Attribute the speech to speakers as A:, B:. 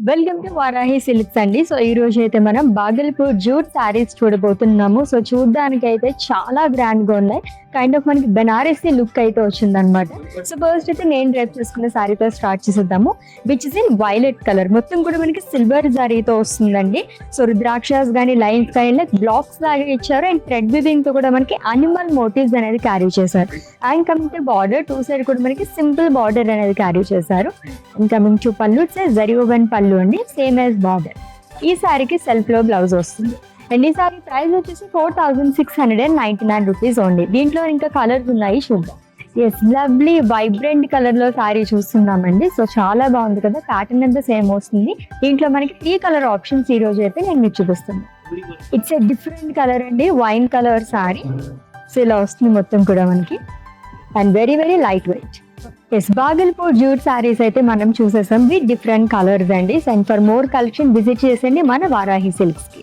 A: Welcome to Varahi silks అండి. So ఈ రోజు అయితే మనం బాగల్పూర్ జూట్ శారీస్ చూడబోతున్నాము. సో చూడడానికి అయితే చాలా గ్రాండ్ గా ఉన్నాయి. కైండ్ ఆఫ్ మనకి బెనారసీ లుక్ అయితే వచ్చిందనమాట. సో ఫస్ట్ అయితే నేను డ్రైప్ చేసుకున్న శారీతో స్టార్ట్ చేసేద్దాము, which is in violet colour. మొత్తం కూడా మనకి సిల్వర్ జరీతో వస్తుందండి. సో రుద్రాక్షస్ కానీ లైన్స్ కానీ బ్లాక్స్ లాగా ఇచ్చారు. అండ్ థ్రెడ్ వివింగ్ తో కూడా మనకి అనిమల్ మోటివ్స్ అనేది క్యారీ చేశారు. And coming to border, two side కూడా మనకి సింపుల్ బార్డర్ అనేది క్యారీ చేశారు. అండ్ కమింగ్ టు పళ్ళు, ఇట్స్ జరీ ఓవెన్ పళ్ళు అండి, సేమ్ యాజ్ బార్డర్. ఈ శారీకి సెల్ఫ్ లో బ్లౌజ్ వస్తుంది. అండ్ ఈ సారీ ప్రైస్ వచ్చేసి 4699 రూపీస్ ఓన్లీ. దీంట్లో ఇంకా కలర్స్ ఉన్నాయి, చూద్దాం. ఎస్, లవ్లీ వైబ్రెంట్ కలర్ లో శారీ చూస్తున్నామండి. సో చాలా బాగుంది కదా, ప్యాటర్న్ అంతా సేమ్ వస్తుంది. దీంట్లో మనకి 3 కలర్ ఆప్షన్స్ ఈ రోజు అయితే నేను మీకు చూపిస్తున్నాను. ఇట్స్ ఎ డిఫరెంట్ కలర్ అండి, వైన్ కలర్ శారీ. సో ఇలా వస్తుంది మొత్తం కూడా మనకి. And very very light weight. Yes, Bhagalpur jute saris అయితే మనం చూసేసాం విత్ డిఫరెంట్ కలర్స్ అండి. And for more collection visit చేసండి మన వారాహి సిల్క్స్ కి.